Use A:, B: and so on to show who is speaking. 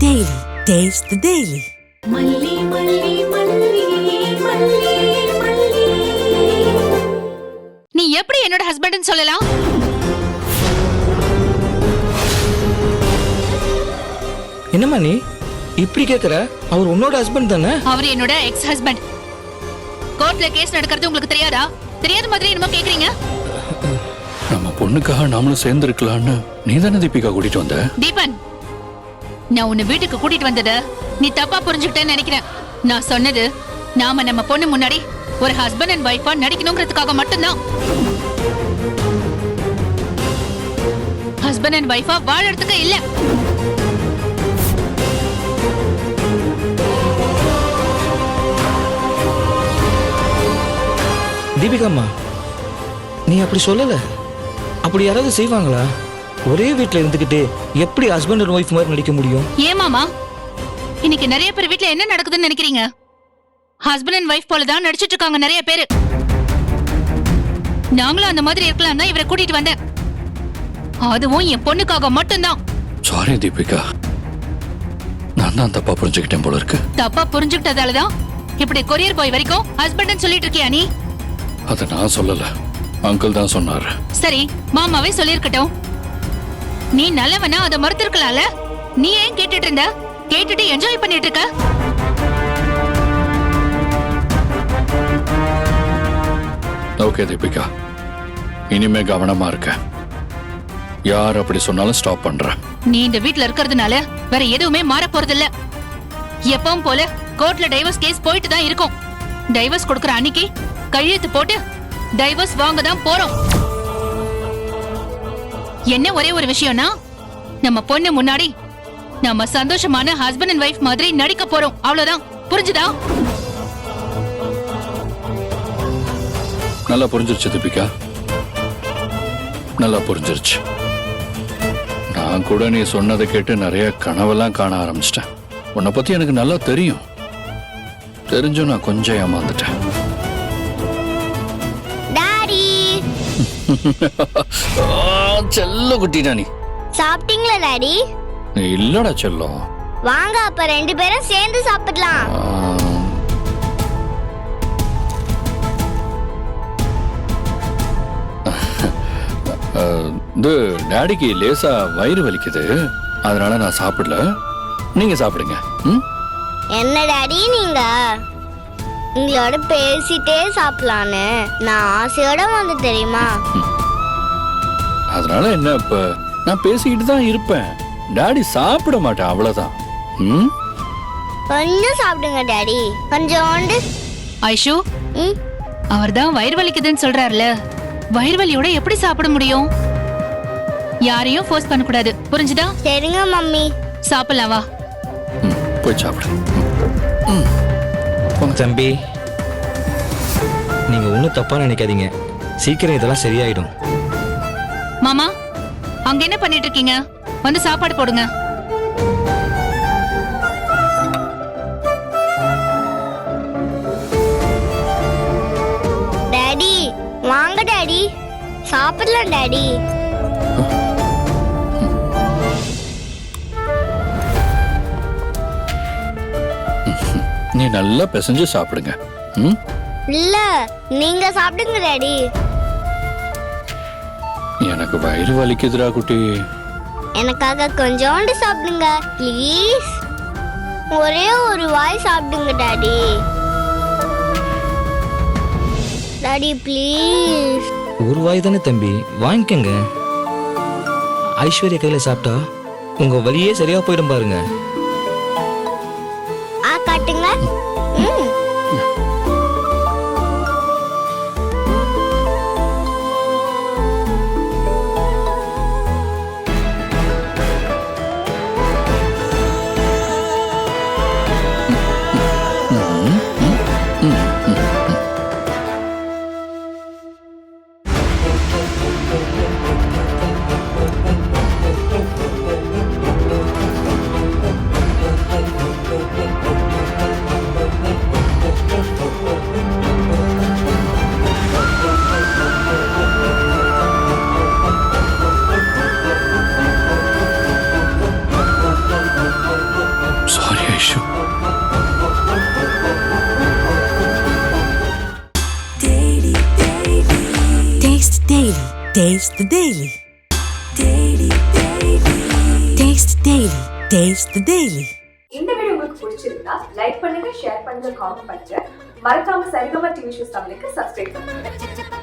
A: Daily. Taste the Daily.
B: மல்லி மல்லி மல்லி மல்லி மல்லி.
C: நீ எப்படி என்னோட ஹஸ்பண்ட்னு சொல்லலாம்?
D: என்னம்மா நீ இப்படி கேக்குற? அவர் உன்னோட ஹஸ்பண்ட் தானே?
C: அவர் என்னோட எக்ஸ் ஹஸ்பண்ட். கோர்ட்ல கேஸ் நடக்கிறது உங்களுக்கு தெரியாதா? தெரியாத மாதிரி என்னமோ கேக்குறீங்க.
E: நம்ம பொண்ணுக்காக நாமளும் சேர்ந்து இருக்கலாம்னு நீ தானே தீபிகா கூட்டிட்டு வந்த?
C: தீபன், நான் உன்னை வீட்டுக்கு கூட்டிட்டு வந்தத நீ தப்பா புரிஞ்சுக்கிட்டேன்னு நினைக்கிறேன். நான் சொன்னது நாம நம்ம பொண்ணு முன்னாடி ஒரு ஹஸ்பண்ட் அண்ட் ஒய்ஃபா நடிக்கணுங்கிறதுக்காக மட்டும்தான். ஹஸ்பண்ட் அண்ட் ஒய்ஃபா வாழறதுக்கு இல்ல.
D: தீபிகாம்மா, நீ அப்படி சொல்லல. அப்படி யாராவது செய்வாங்களா? ஒரே வீட்டுல இருந்துகிட்டு எப்படி ஹஸ்பண்ட் அண்ட் ஒய்ஃப் மாதிரி நடிக்க முடியும்?
C: ஏமாமா, இன்னைக்கு நிறைய பேர் வீட்டுல என்ன நடக்குதுன்னு நினைக்கிறீங்க? ஹஸ்பண்ட் அண்ட் ஒய்ஃப் போலதான் நடிச்சிட்டு இருக்காங்க நிறைய பேரு. நாங்களும் அந்த மாதிரி இருக்கலாம் தான் இவரை கூட்டிட்டு வந்தேன். அதுவும் என் பொண்ணுக்காக மட்டும்தான்.
E: சாரி தீபிகா, நான் தான் தப்பா புரிஞ்சுக்கிட்டேன் போல இருக்கு.
C: தப்பா புரிஞ்சுக்கிட்டதாலதான் இப்படி கொரியர் பாய் வரைக்கும் ஹஸ்பண்ட் சொல்லிட்டு இருக்கியா நீ?
E: அத நான் சொல்லல, அங்கிள் தான் சொன்னாரு.
C: சரி, மாமாவே சொல்லிருக்கட்டும். நீ நல்லவனா அதை மறுத்திருக்கலாம்ல. நீ ஏன் கேட்டுட்டு இருந்த? கேட்டுட்டு என்ஜாய் பண்ணிட்டு இருக்க.
E: ஓகே தீபிகா, இனிமே கவனமா இருக்க. யார் அப்படி சொன்னாலும் ஸ்டாப் பண்றேன்.
C: நீ இந்த வீட்ல இருக்கிறதுனால வேற எதுவுமே மாற போறது இல்ல. எப்பவும் போல கோர்ட்ல டைவர்ஸ் கேஸ் போயிட்டு தான் இருக்கும். டைவர்ஸ் கொடுக்கற அன்னைக்கு கையெழுத்து போட்டு டைவர்ஸ் வாங்க தான் போறோம். என்ன ஒரே ஒரு விஷயம்னா, நம்ம பொண்ணு முன்னாடி நம்ம சந்தோஷமான ஹஸ்பண்ட் அண்ட் ஒய்ஃப் மாதிரி நடிக்க போறோம். அவ்வளவுதான். புரிஞ்சுதா?
E: நல்லா புரிஞ்சிருச்சு தீபிகா, நல்லா புரிஞ்சிருச்சு. நான் கூட நீ சொன்னதை கேட்டு நிறைய கனவெல்லாம் காண ஆரம்பிச்சிட்டேன். உன்னை பத்தி எனக்கு நல்லா தெரியும். தெரிஞ்சும் நான் கொஞ்சம் ஏமாந்துட்டேன். செல்ல குட்டிடா நீ.
F: சாப்பிட்டீங்களா டாடி?
E: இல்லடா செல்லம்.
F: வாங்க அப்ப ரெண்டு பேரும் சேர்ந்து சாப்பிடலாம்.
E: இது டாடிக்கு லேசா வயிறு வலிக்குது, அதனால நான் சாப்பிடல. நீங்க சாப்பிடுங்க.
F: என்ன டாடி நீங்க உங்களோட பேசிட்டே சாப்பிடலான்னு நான் ஆசையோட வந்து தெரியுமா?
E: அதனால என்ன, இப்ப நான் பேசிக்கிட்டு தான் இருப்பேன். டாடி சாப்பிட மாட்டேன், அவ்வளவுதான்.
F: கொஞ்சம் சாப்பிடுங்க டாடி, கொஞ்சோண்டு.
C: ஐஷு, அவர்தான் வயிறு வலிக்குதுன்னு சொல்றாருல, வயிறு வலியோட எப்படி சாப்பிட முடியும்? யாரையும் ஃபோர்ஸ் பண்ண கூடாது, புரிஞ்சுதா?
F: சரிங்க மம்மி.
C: சாப்பிடலாம் வா.
E: போய் சாப்பிடு.
D: தம்பி, நீங்க ஒன்னும் தப்பா நினைக்காதீங்க. சீக்கிரம் இதெல்லாம் சரியாயிடும்.
C: மாமா, அங்க என்ன பண்ணிட்டு இருக்கீங்க? வந்து சாப்பாடு போடுங்க.
F: டாடி வாங்க டாடி, சாப்பிடலாம் டாடி.
E: நீ நல்லா பிசைஞ்சு சாப்பிடுங்க.
F: இல்ல நீங்க சாப்பிடுங்க டாடி.
E: எனக்கு வயிறு வலிக்குதுடா குட்டி.
F: எனக்காக கொஞ்சோண்டு சாப்பிடுங்க ப்ளீஸ். ஒரே ஒரு வாய் சாப்பிடுங்க டாடி. Daddy please.
D: ஒரு வாய் தானே தம்பி, வாங்கிக்கங்க. ஐஸ்வர்யா கையில சாப்பிட்டா உங்க வலியே சரியா போயிடும் பாருங்க.
F: காட்டுங்க.
A: Daily. Taste the Daily. Taste the Daily. Taste the Daily.
G: இந்த வீடியோ உங்களுக்கு பிடிச்சிருந்தா லைக் பண்ணுங்க, ஷேர் பண்ணுங்க, காமெண்ட் பண்ணுங்க. மறக்காம சரிகமா டிவி ஷோஸ் தமிழுக்கு சப்ஸ்கிரைப் பண்ணுங்க.